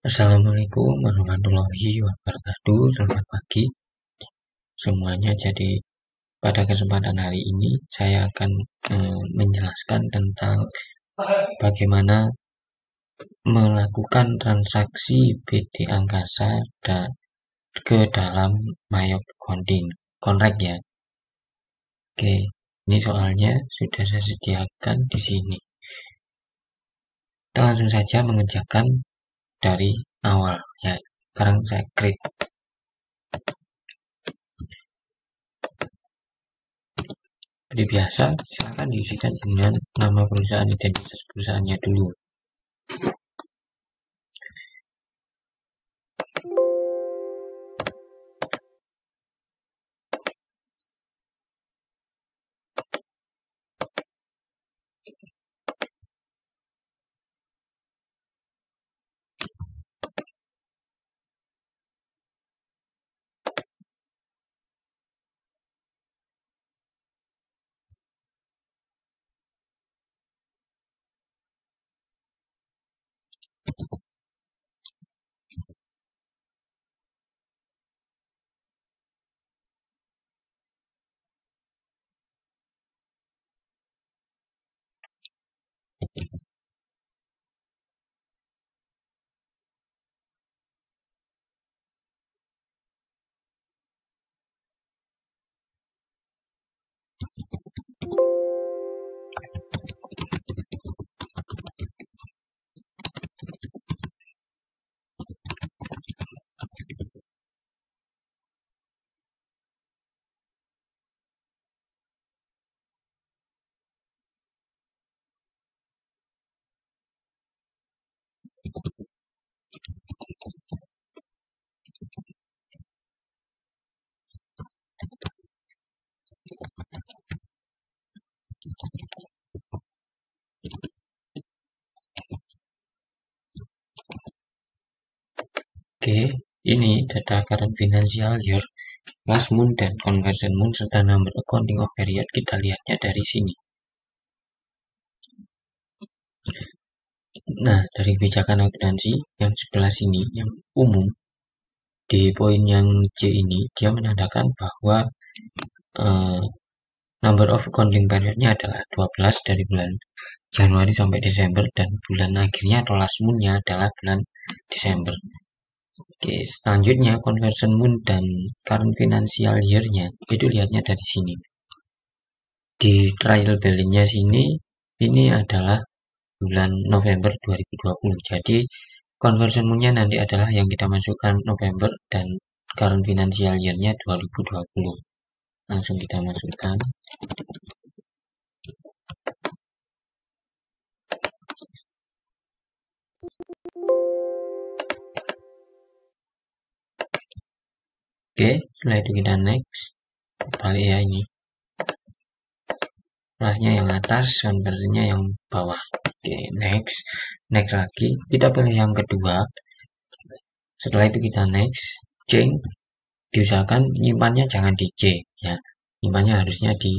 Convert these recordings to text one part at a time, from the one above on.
Assalamualaikum warahmatullahi wabarakatuh. Selamat pagi semuanya. Jadi pada kesempatan hari ini saya akan menjelaskan tentang bagaimana melakukan transaksi BD Angkasa ke dalam Mayop Contract ya. Oke, ini soalnya sudah saya sediakan di sini. Kita langsung saja mengerjakan dari awal ya. Sekarang saya create. Seperti biasa, silakan diisikan dengan nama perusahaan, identitas perusahaannya dulu. Oke, ini data current financial year, last month dan conversion month serta number accounting of period. Kita lihatnya dari sini. Nah, dari kebijakan akuntansi yang sebelah sini, yang umum, di poin yang C ini, dia menandakan bahwa number of accounting periodnya adalah 12 dari bulan Januari sampai Desember, dan bulan akhirnya atau last month-nya adalah bulan Desember. Oke, selanjutnya conversion month dan current financial year-nya itu lihatnya dari sini. Di trial balance-nya sini, ini adalah bulan November 2020. Jadi conversion month-nya nanti adalah yang kita masukkan November, dan current financial year-nya 2020. Langsung kita masukkan. Oke, setelah itu kita next. Balik ya ini. Kelasnya yang atas, conversionnya yang bawah. Oke, next. Next lagi. Kita pilih yang kedua. Setelah itu kita next. Change. Diusahakan nyimpannya jangan di C ya. Nyimpannya harusnya di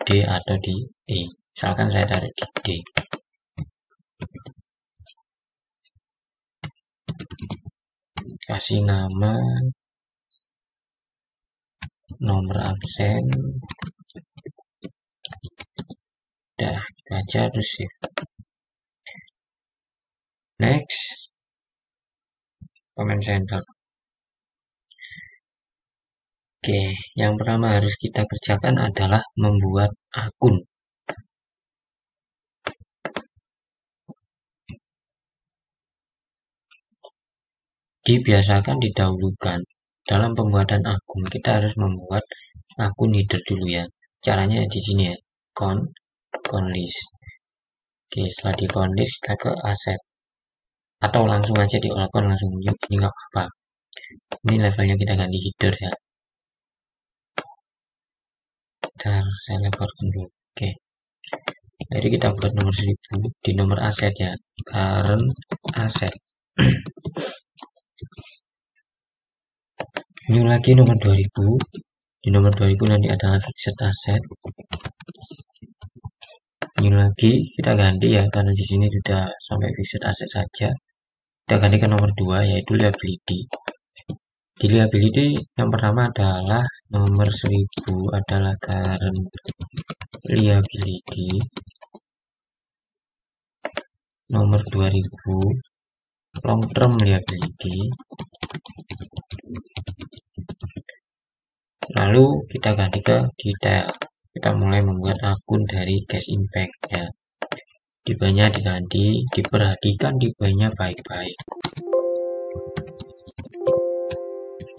D atau di E. Misalkan saya taruh di D. Kasih nama, nomor absen, udah gitu aja, terus save. Next, comment center. Oke, yang pertama harus kita kerjakan adalah membuat akun. Dibiasakan didahulukan dalam pembuatan akun, kita harus membuat akun header dulu ya. Caranya di sini ya, count list. Oke, setelah di count list kita ke aset, atau langsung aja di all count langsung yuk, ini nggak apa-apa. Ini levelnya kita ganti header ya. Bentar, saya lebarkan dulu. Oke, jadi kita buat nomor 1000 di nomor aset ya, current aset. Ini lagi nomor 2000. Di nomor 2000 nanti adalah fixed asset. Ini lagi kita ganti ya, karena di sini sudah sampai fixed asset saja. Kita ganti ke nomor 2 yaitu liability. Di liability yang pertama adalah nomor 1000 adalah current liability. Nomor 2000 long term liability. Lalu kita ganti ke detail. Kita mulai membuat akun dari cash impact ya. Tipenya diganti, diperhatikan tipenya baik-baik.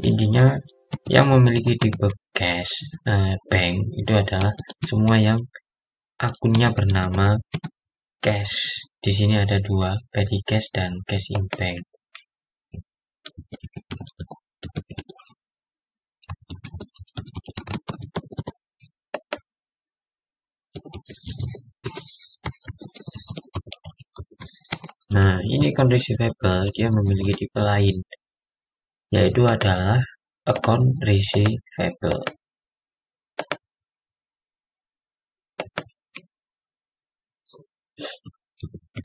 Intinya yang memiliki tipe cash bank itu adalah semua yang akunnya bernama cash. Di sini ada dua, petty cash dan cash in bank. Nah, ini account receivable dia memiliki tipe lain, yaitu adalah account receivable.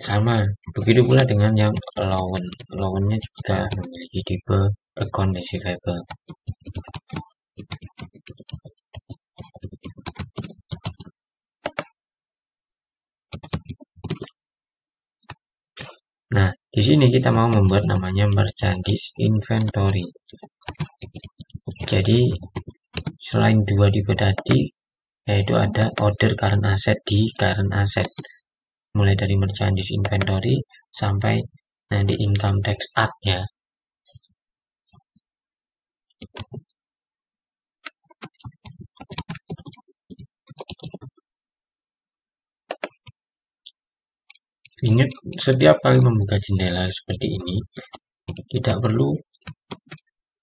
Sama, begitu pula dengan yang loan. Loannya juga memiliki tipe account receivable. Nah, di sini kita mau membuat namanya merchandise inventory. Jadi, selain dua tipe tadi, yaitu ada order current asset di current asset. Mulai dari merchandise inventory sampai nanti income tax up ya. Ingat, setiap kali membuka jendela seperti ini, tidak perlu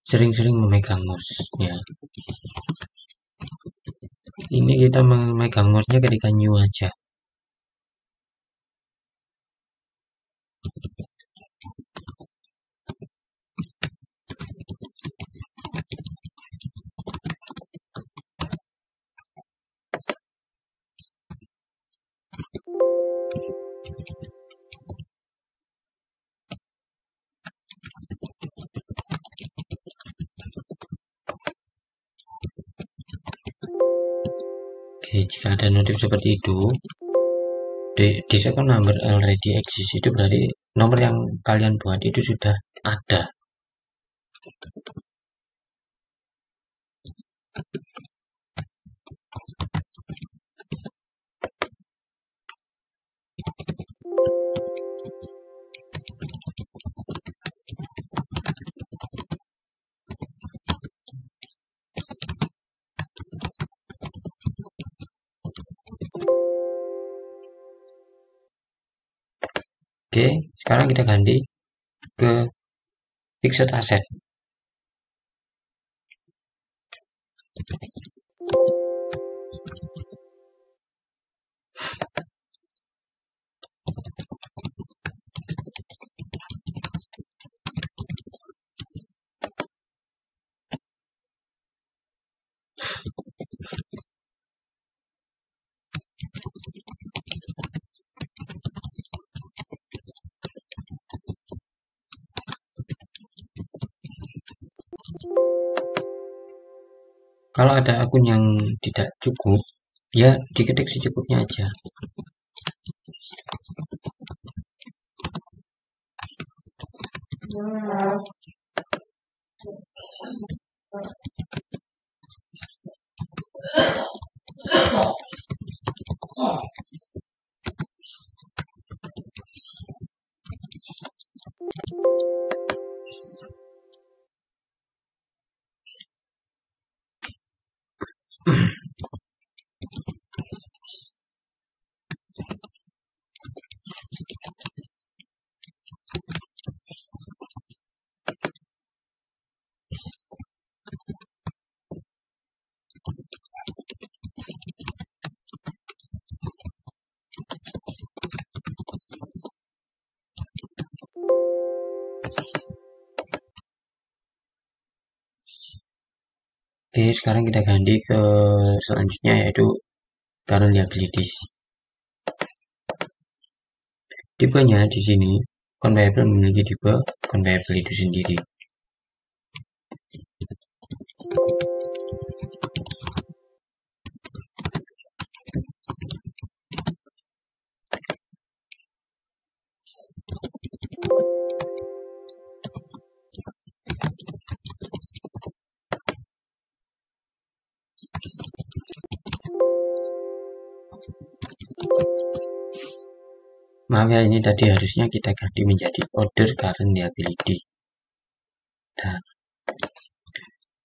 sering-sering memegang mouse ya. Ini kita memegang mouse-nya ketika new aja. Oke, jika ada notif seperti itu, di second number already exist, itu berarti nomor yang kalian buat itu sudah ada. Oke, sekarang kita ganti ke fixed asset. Kalau ada akun yang tidak cukup, ya diketik secukupnya aja. Oke, sekarang kita ganti ke selanjutnya yaitu current liabilities. Tipenya di sini account payable memiliki tipe akun payable itu sendiri. Maaf ya, ini tadi harusnya kita ganti menjadi order current liability. Nah,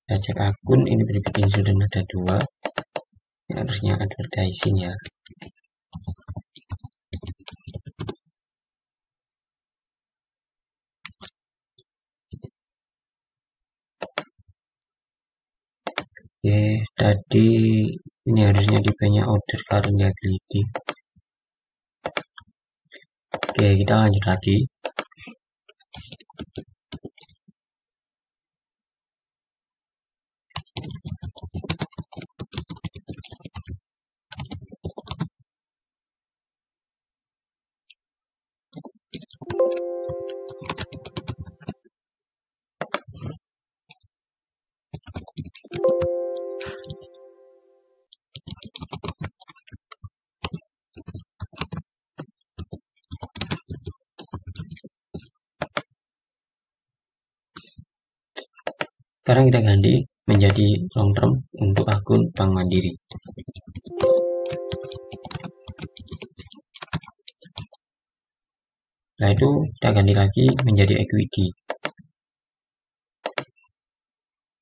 kita cek akun, ini berikut insurance ada 2. Ini harusnya advertising ya. Oke, tadi ini harusnya tipenya order current liability. Oke, kita lanjut lagi. Sekarang kita ganti menjadi long term untuk akun Bank Mandiri. Nah, itu kita ganti lagi menjadi equity.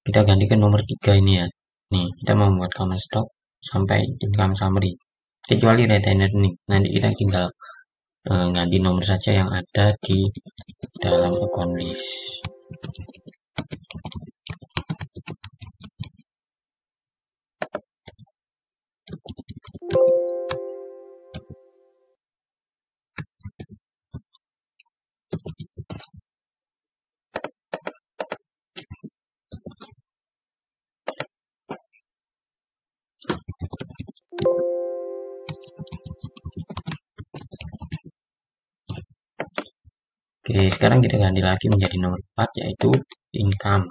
Kita ganti ke nomor 3 ini ya. Nih, kita mau membuat common stock sampai income summary. Kecuali retainer nih, nanti kita tinggal ganti nomor saja yang ada di dalam account list. Oke, sekarang kita ganti lagi menjadi nomor 4, yaitu income.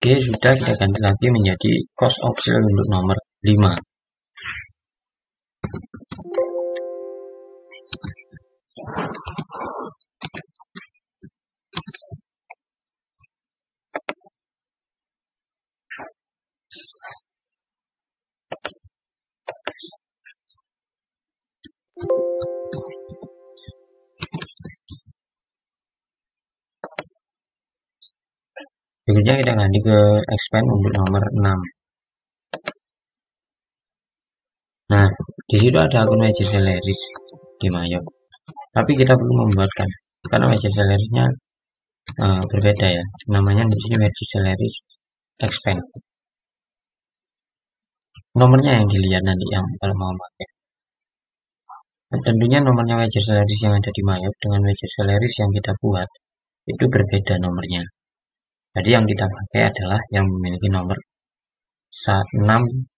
Oke, sudah, kita ganti lagi menjadi cost of sale untuk nomor 5. Berikutnya kita ganti ke expand untuk nomor 6. Nah, di situ ada akun wages salaries di Mayo. Tapi kita perlu membuatkan karena wages salariesnya berbeda ya. Namanya di sini wages salaries expand. Nomornya yang dilihat nanti yang kalau mau pakai. Tentunya nomornya wages salaries yang ada di Mayo dengan wages salaries yang kita buat itu berbeda nomornya. Jadi yang kita pakai adalah yang memiliki nomor 6100.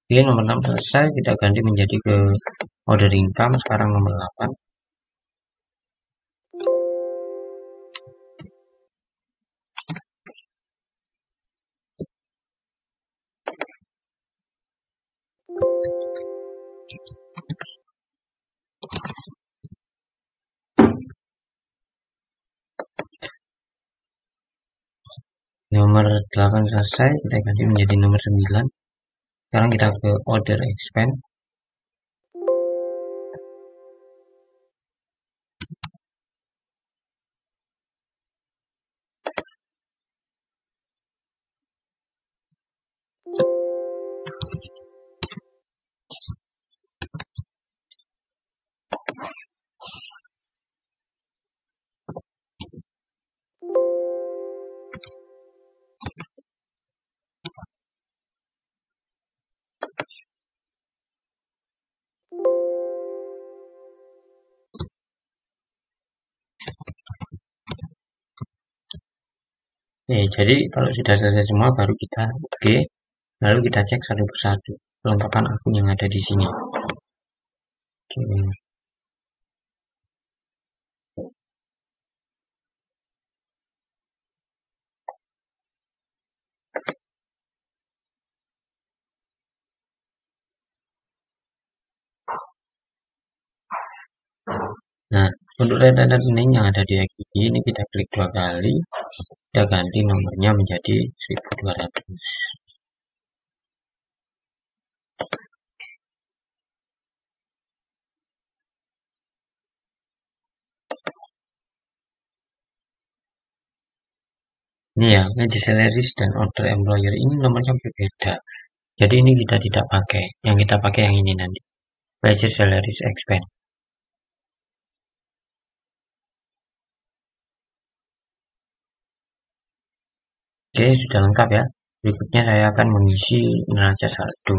Oke, nomor 6 selesai, kita ganti menjadi ke order income, sekarang nomor 8. Nomor 8 selesai, kita ganti menjadi nomor 9. Sekarang kita ke order expand. Oke, jadi kalau sudah selesai semua baru kita oke, lalu kita cek satu persatu kelengkapan akun yang ada di sini. Oke. Nah, untuk data rekening yang ada di XD ini kita klik 2 kali, kita ganti nomornya menjadi 1200. Ini ya, wage salaries dan order employer ini nomornya berbeda. Jadi ini kita tidak pakai. Yang kita pakai yang ini nanti. Wage salaries expand. Oke, sudah lengkap ya. Berikutnya saya akan mengisi neraca saldo.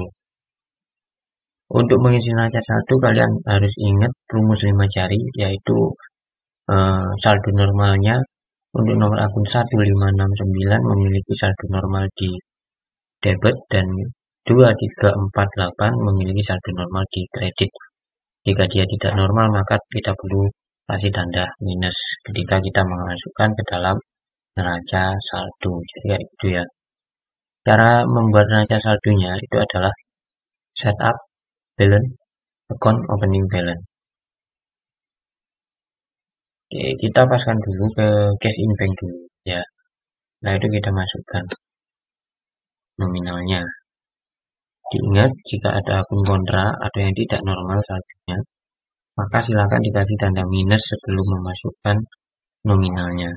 Untuk mengisi neraca saldo kalian harus ingat rumus 5 jari, yaitu saldo normalnya untuk nomor akun 1569 memiliki saldo normal di debit dan 2348 memiliki saldo normal di kredit. Jika dia tidak normal maka kita perlu kasih tanda minus ketika kita memasukkan ke dalam neraca saldo. Jadi kayak gitu ya. Cara membuat neraca saldonya itu adalah setup balance account opening balance. Oke, kita paskan dulu ke cash in bank dulu ya. Nah, itu kita masukkan nominalnya. Diingat jika ada akun kontra atau yang tidak normal saldonya, maka silakan dikasih tanda minus sebelum memasukkan nominalnya.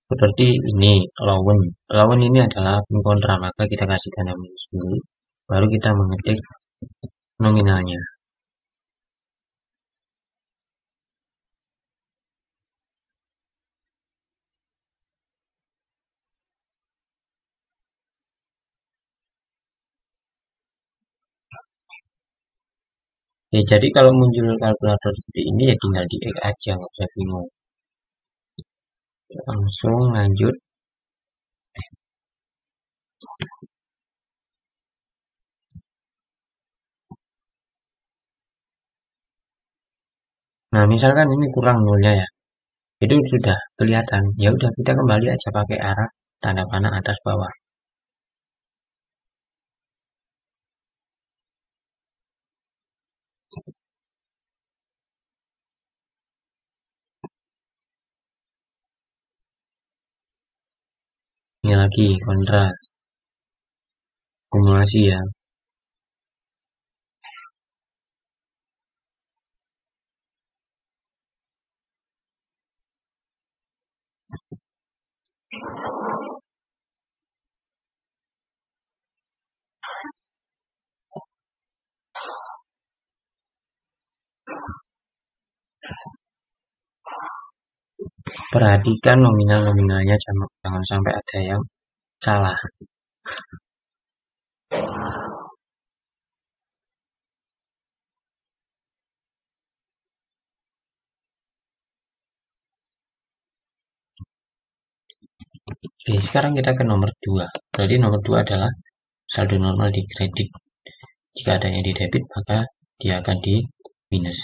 Seperti ini, loan. Loan ini adalah akun kontra, maka kita kasih tanda minus dulu, baru kita mengetik nominalnya. Ya, jadi kalau muncul kalkulator seperti ini ya tinggal di X aja, nggak usah bingung. Langsung lanjut. Nah, misalkan ini kurang nolnya ya, itu sudah kelihatan. Ya udah kita kembali aja pakai arah tanda panah atas bawah. Ini lagi kontra akumulasi ya. Perhatikan nominal-nominalnya, jangan sampai ada yang salah. Oke, sekarang kita ke nomor 2. Berarti nomor 2 adalah saldo normal di kredit. Jika ada yang di debit, maka dia akan di minus.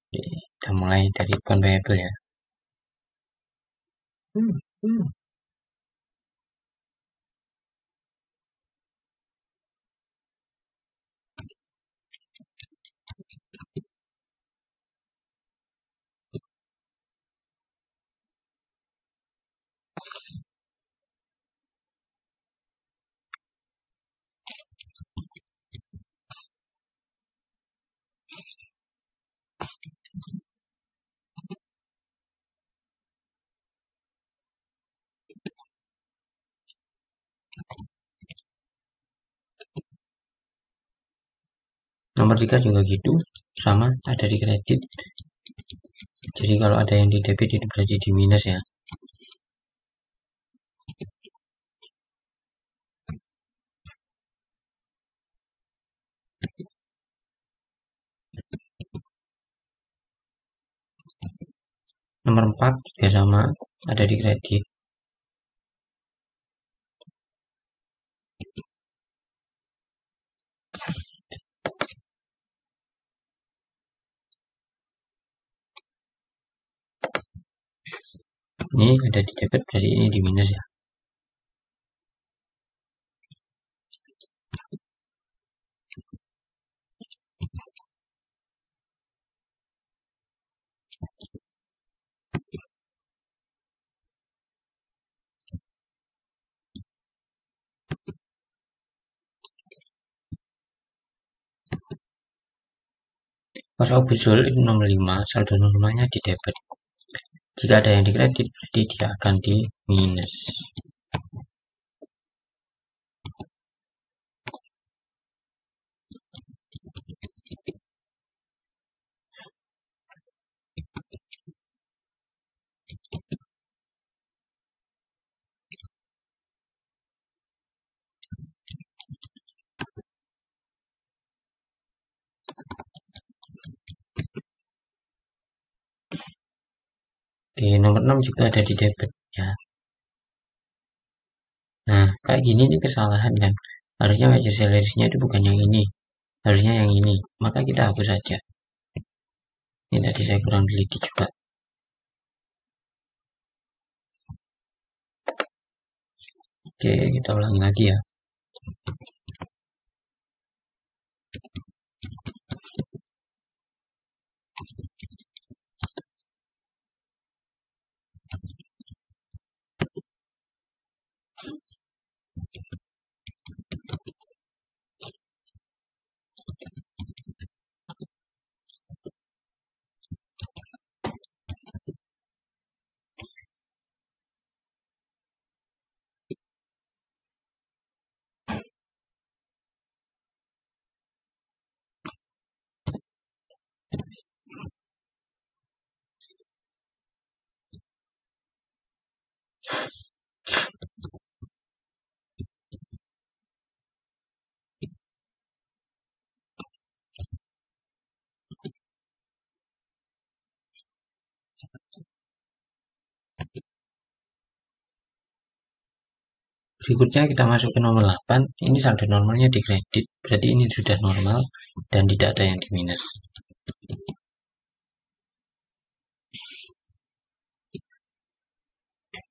Oke, kita mulai dari convertible ya. Nomor 3 juga gitu, sama ada di kredit. Jadi kalau ada yang di debit itu berarti di minus ya. Nomor 4 juga sama, ada di kredit. Ini ada di debit berarti ini di minus ya. Kalau usul itu nomor 5, saldo normalnya di debit. Jika ada yang di kredit berarti dia akan di minus. Oke, nomor 6 juga ada di debit ya. Nah, kayak gini nih kesalahan kan. Harusnya major salariesnya itu bukan yang ini. Harusnya yang ini. Maka kita hapus saja. Ini tadi saya kurang teliti juga. Oke, kita ulangi lagi ya. Berikutnya kita masuk ke nomor 8. Ini saldo normalnya di kredit. Berarti ini sudah normal dan tidak ada yang di minus.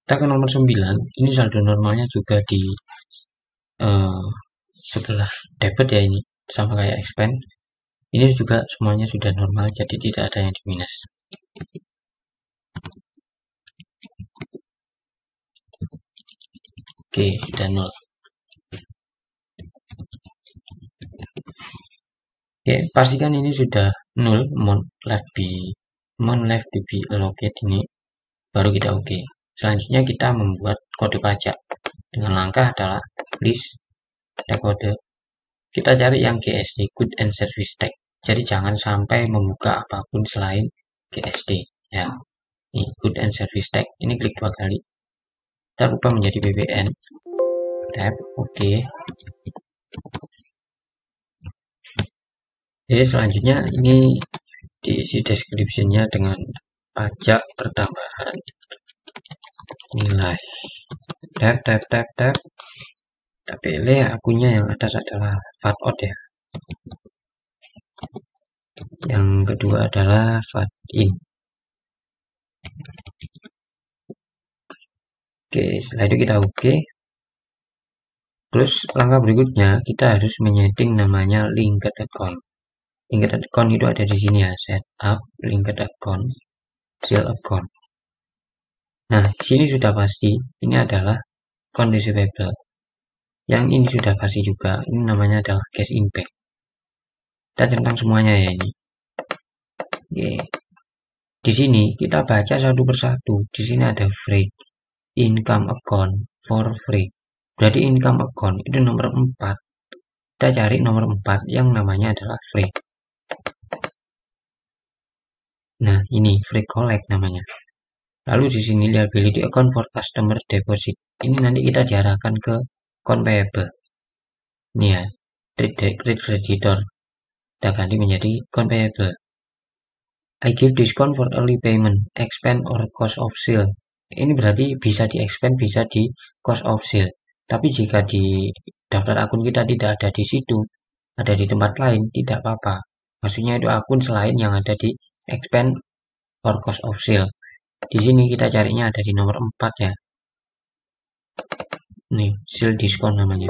Kita ke nomor 9. Ini saldo normalnya juga di sebelah debit ya ini. Sama kayak expand. Ini juga semuanya sudah normal, jadi tidak ada yang di minus. Oke, sudah 0. Oke, pastikan ini sudah 0, amount left to be allocate ini, baru kita oke. Selanjutnya kita membuat kode pajak. Dengan langkah adalah list, ada kode. Kita cari yang GST, Good and Service Tax. Jadi jangan sampai membuka apapun selain GST. Ya, ini Good and Service Tax. Ini klik 2 kali. Kita ubah menjadi BPN. Tab, oke. Oke, selanjutnya ini diisi description-nya dengan pajak pertambahan nilai. Tap. Kita pilih akunnya yang atas adalah VAT out ya. Yang kedua adalah VAT in. Oke, setelah itu kita oke. Terus langkah berikutnya kita harus menyeting namanya linked account. Linked account itu ada di sini ya, setup linked account, seal account. Nah, sini sudah pasti ini adalah account receivable. Yang ini sudah pasti juga, ini namanya adalah cash in bank. Kita centang semuanya ya ini. Oke. Di sini kita baca satu persatu. Di sini ada free income account for free. Berarti income account itu nomor 4. Kita cari nomor 4 yang namanya adalah free. Nah, ini free collect namanya. Lalu di sini liability account for customer deposit. Ini nanti kita diarahkan ke account payable. Ini ya, trade creditor. Kita ganti menjadi account payable. I give discount for early payment, expense or cost of sale. Ini berarti bisa di expense, bisa di cost of sale. Tapi jika di daftar akun kita tidak ada di situ, ada di tempat lain, tidak apa-apa. Maksudnya itu akun selain yang ada di expense or cost of sale. Di sini kita carinya ada di nomor 4 ya. Nih, sale discount namanya.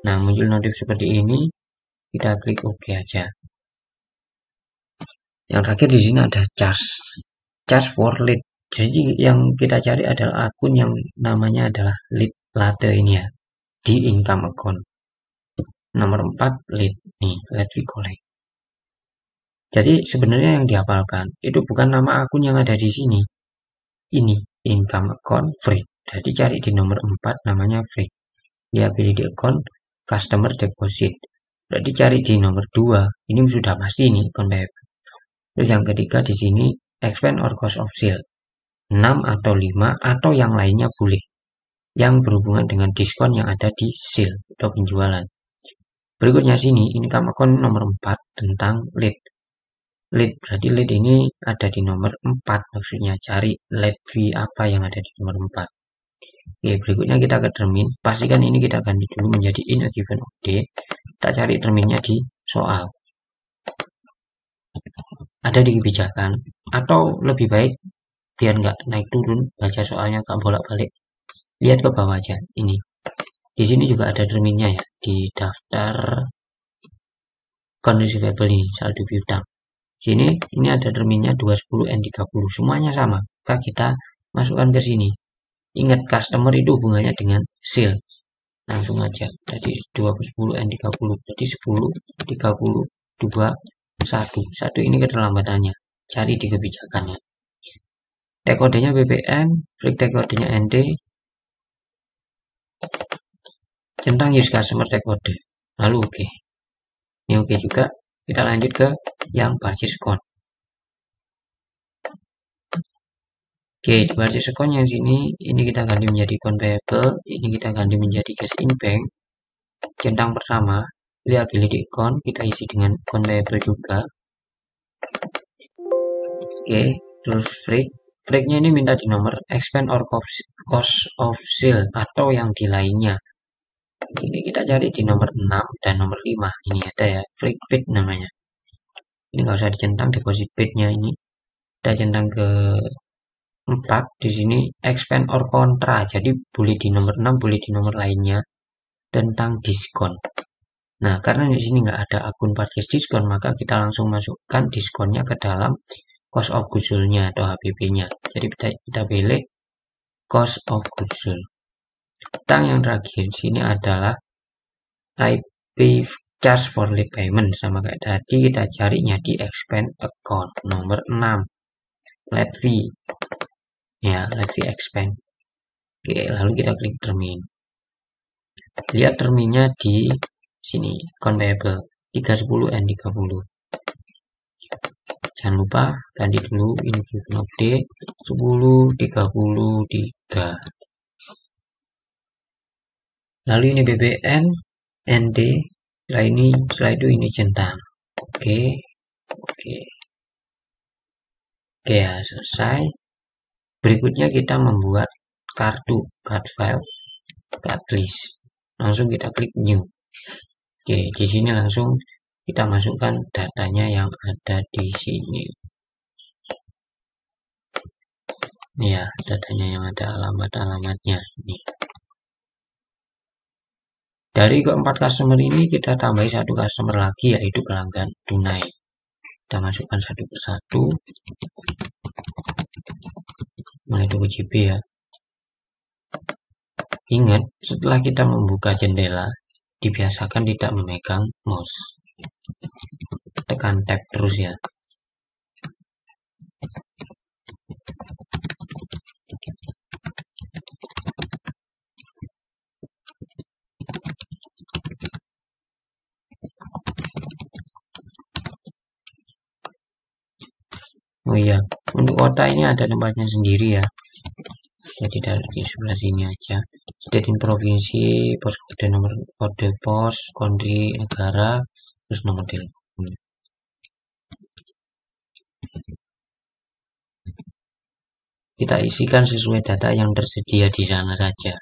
Nah, muncul notif seperti ini. Kita klik OK aja. Yang terakhir di sini ada charge for lead. Jadi yang kita cari adalah akun yang namanya adalah lead late ini ya, di income account. Nomor 4 lead nih, let we collect. Jadi sebenarnya yang dihafalkan itu bukan nama akun yang ada di sini. Ini income account free. Jadi cari di nomor 4 namanya free. Liability account customer deposit. Berarti cari di nomor 2. Ini sudah pasti ini account payable. Terus yang ketiga di sini expense or cost of sale. 6 atau 5 atau yang lainnya boleh. Yang berhubungan dengan diskon yang ada di sale atau penjualan. Berikutnya sini income account nomor 4 tentang lead. Lead berarti lead ini ada di nomor 4, maksudnya cari lead fee apa yang ada di nomor 4. Oke, berikutnya kita ke termin. Pastikan ini kita ganti dulu menjadi in a given of date. Kita cari terminnya di soal. Ada di kebijakan, atau lebih baik biar nggak naik turun, baca soalnya nggak bolak-balik. Lihat ke bawah aja. Ini. Di sini juga ada terminnya ya, di daftar account receivable ini, saldo piutang. Sini ini ada terminnya 210 N30, semuanya sama. Maka kita masukkan ke sini. Ingat customer itu hubungannya dengan sale. Langsung aja. Jadi 210 N30 berarti 10 30 2 1 ini keterlambatannya. Cari di kebijakannya. Tag kodenya BPM, break tag kodenya ND. Centang use customer tag kode. Lalu oke. Ini oke juga. Kita lanjut ke yang purchase account. Oke, di purchase account yang sini, ini kita ganti menjadi account payable, ini kita ganti menjadi cash in bank. Centang pertama, liability account, kita isi dengan account payable juga. Oke, terus breaknya ini minta di nomor expense or cost of sale atau yang di lainnya. Ini kita cari di nomor 6 dan nomor 5. Ini ada ya, break paid namanya. Ini nggak usah dicentang, deposit paid-nya ini. Kita centang ke 4 di sini expense or contra. Jadi boleh di nomor 6, boleh di nomor lainnya tentang diskon. Nah, karena di sini nggak ada akun purchase diskon, maka kita langsung masukkan diskonnya ke dalam cost of goods sold-nya atau HPP-nya. Jadi kita pilih cost of goods sold. Tentang yang terakhir sini adalah IP charge for late payment, sama kayak tadi kita carinya di expense account nomor 6 late fee ya, late fee expense. Oke, lalu kita klik termin. Lihat terminnya di sini account payable 310 N30. Jangan lupa ganti dulu ini given of date 10.33. Lalu ini BBN ND, setelah itu ini centang. Oke. Oke ya, selesai. Berikutnya kita membuat kartu, card file, card list. Langsung kita klik new. Oke, di sini langsung kita masukkan datanya yang ada di sini. Ya, datanya yang ada alamat-alamatnya. Ini. Dari keempat customer ini kita tambahi satu customer lagi, yaitu pelanggan tunai. Kita masukkan satu persatu. Mulai tunggu JP ya. Ingat, setelah kita membuka jendela, dibiasakan tidak memegang mouse. Tekan tab terus ya. Oh iya, untuk kota ini ada tempatnya sendiri ya. Jadi dari sebelah sini aja. State provinsi, pos kode, nomor kode pos, country negara, terus nomor telepon. Kita isikan sesuai data yang tersedia di sana saja.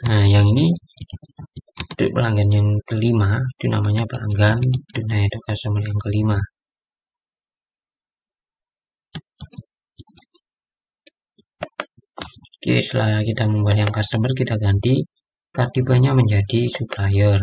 Nah, yang ini untuk pelanggan yang kelima, itu namanya pelanggan tunai itu customer yang kelima. Oke, setelah kita membuat yang customer, kita ganti card menjadi supplier.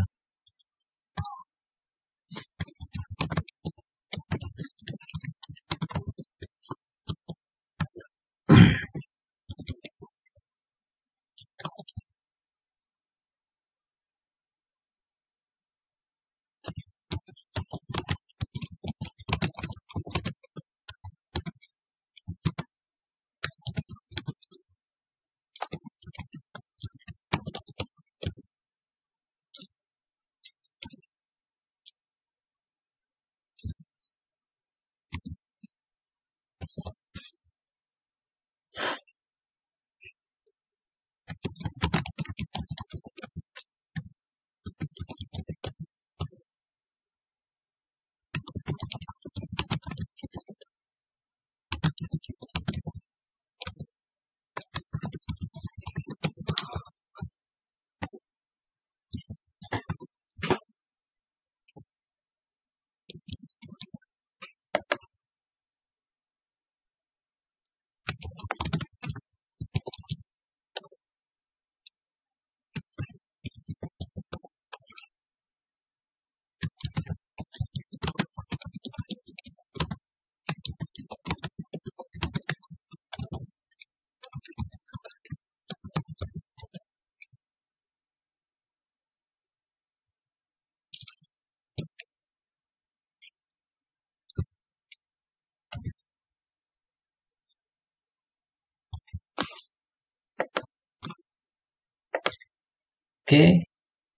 Oke,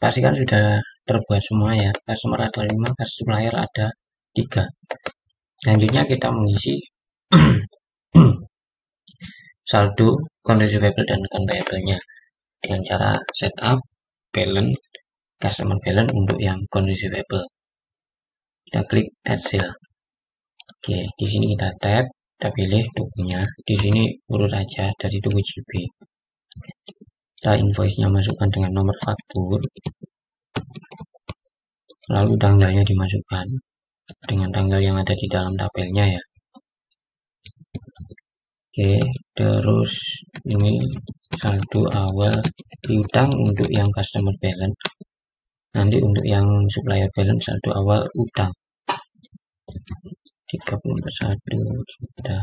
pastikan sudah terbuat semua ya. Customer ada 5, supplier ada 3. Selanjutnya kita mengisi saldo, account receivable, dan account payable-nya dengan cara setup balance, customer balance untuk yang account receivable. Kita klik add sale. Oke, di sini kita tap, kita pilih tokonya. Di sini urut aja dari toko JB. Kita invoice-nya masukkan dengan nomor faktur, lalu tanggalnya dimasukkan dengan tanggal yang ada di dalam tabelnya ya. Oke, terus ini saldo awal piutang untuk yang customer balance. Nanti untuk yang supplier balance saldo awal utang 31 juta.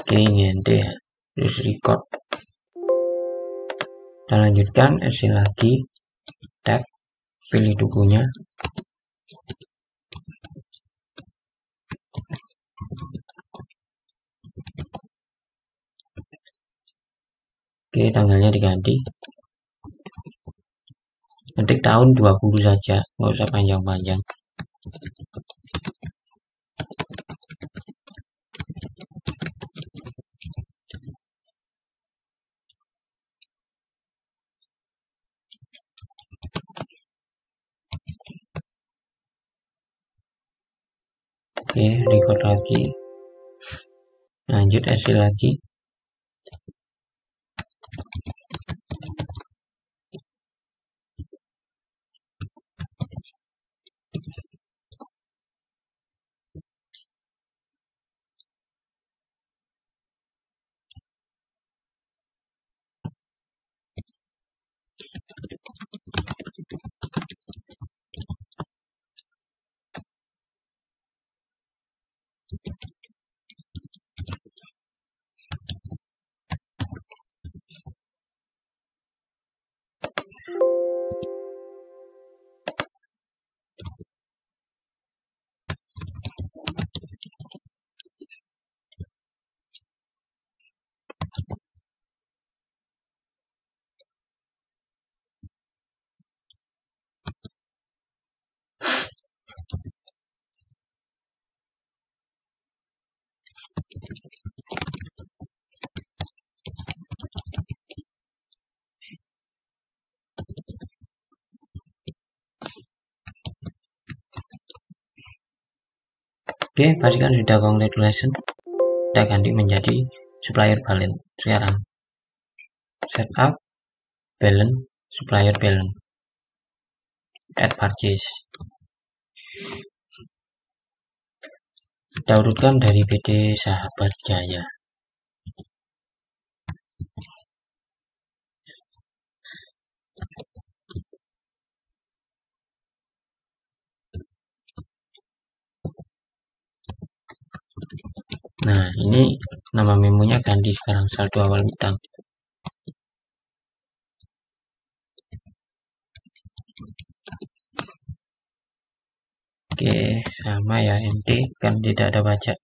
Oke, ini ente ya. Terus record. Kita lanjutkan, hasil lagi, tab, pilih dukunya. Oke, tanggalnya diganti. Ketik tahun 20 saja, nggak usah panjang-panjang. Oke, record lagi. Lanjut hasil lagi. Oke, pastikan sudah congratulations. Kita ganti menjadi supplier balance. Sekarang setup balance, supplier balance, add purchase. Kita urutkan dari PT Sahabat Jaya. Nah, ini nama memonya ganti sekarang, saldo awal utang. Oke, sama ya, NT kan tidak ada pajak.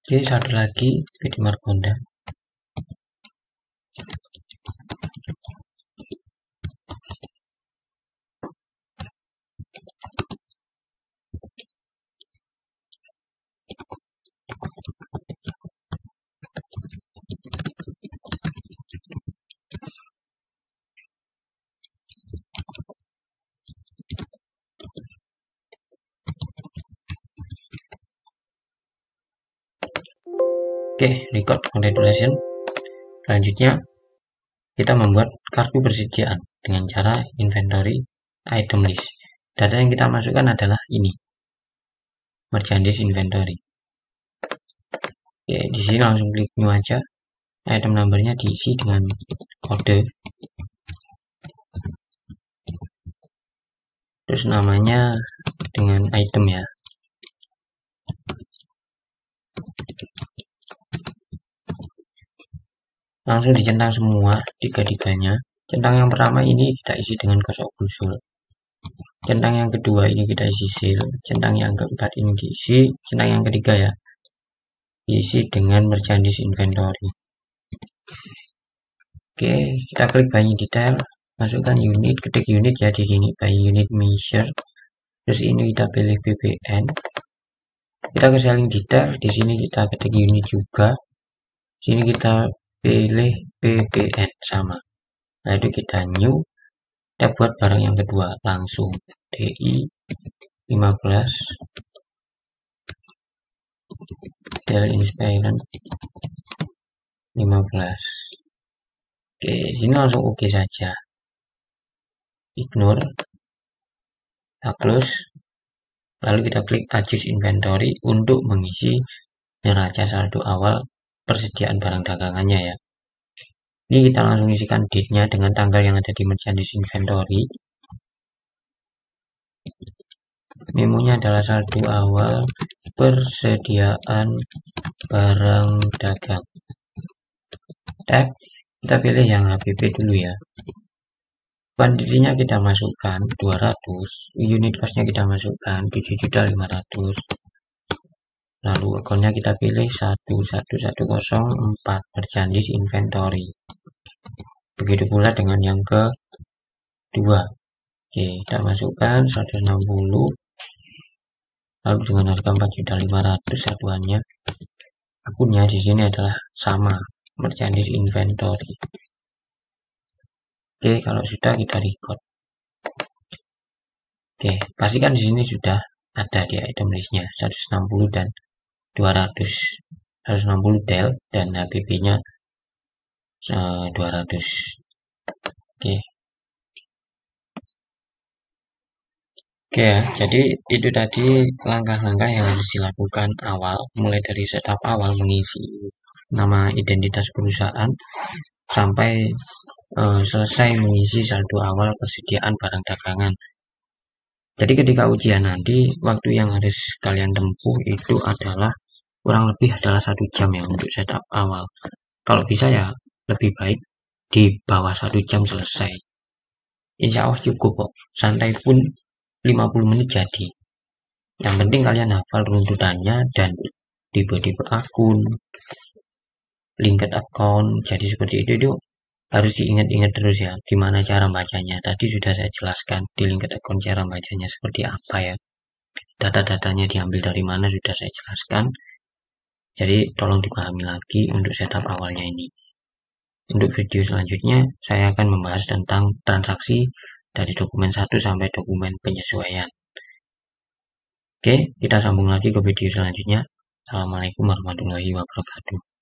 Oke, satu lagi PT Margonda. Oke, record congratulations. Selanjutnya kita membuat kartu persediaan dengan cara inventory item list. Data yang kita masukkan adalah ini. merchandise inventory. Oke, di sini langsung klik new aja. Item numbernya diisi dengan kode. Terus namanya dengan item ya. Langsung dicentang semua tiga-tiganya. Centang yang pertama ini kita isi dengan gosok gusur. Centang yang kedua ini kita isi seal. Centang yang keempat ini diisi. Centang yang ketiga ya, diisi dengan merchandise inventory. Oke, kita klik by detail, masukkan unit, ketik unit ya di sini by unit measure. Terus ini kita pilih BBN. Kita ke selling detail, di sini kita ketik unit juga. Sini kita pilih BBN sama. Nah, itu kita new. Kita buat barang yang kedua langsung DI 15 Dell Inspiron 15. Oke, sini langsung oke saja. Ignore. Kita close. Lalu kita klik adjust inventory untuk mengisi neraca saldo awal persediaan barang dagangannya ya. Ini kita langsung isikan date-nya dengan tanggal yang ada di merchandise inventory. Memonya adalah saldo awal persediaan barang dagang. Tab, kita pilih yang HPP dulu ya. Kuantitinya kita masukkan 200, unit cost-nya kita masukkan 7.500.000. Lalu akunnya kita pilih 11104 merchandise inventory. Begitu pula dengan yang kedua. Oke, kita masukkan 160. Lalu dengan harga 4.500.000 satuannya. Akunnya di sini adalah sama, merchandise inventory. Oke, kalau sudah kita record. Oke, pastikan di sini sudah ada di item listnya 160 dan 200. 160 Dell dan HPP-nya 200. Oke. Oke ya, jadi itu tadi langkah-langkah yang harus dilakukan awal, mulai dari setup awal mengisi nama identitas perusahaan sampai selesai mengisi saldo awal persediaan barang dagangan. Jadi ketika ujian nanti, waktu yang harus kalian tempuh itu adalah kurang lebih adalah 1 jam ya untuk setup awal. Kalau bisa ya lebih baik di bawah 1 jam selesai. Insya Allah cukup kok, santai pun 50 menit jadi. Yang penting kalian hafal runtutannya dan tipe-tipe akun, linked account, jadi seperti itu harus diingat-ingat terus ya, gimana cara bacanya. Tadi sudah saya jelaskan di linked account cara bacanya seperti apa ya. Data-datanya diambil dari mana sudah saya jelaskan. Jadi tolong dipahami lagi untuk setup awalnya ini. Untuk video selanjutnya saya akan membahas tentang transaksi dari dokumen 1 sampai dokumen penyesuaian. Oke, kita sambung lagi ke video selanjutnya. Assalamualaikum warahmatullahi wabarakatuh.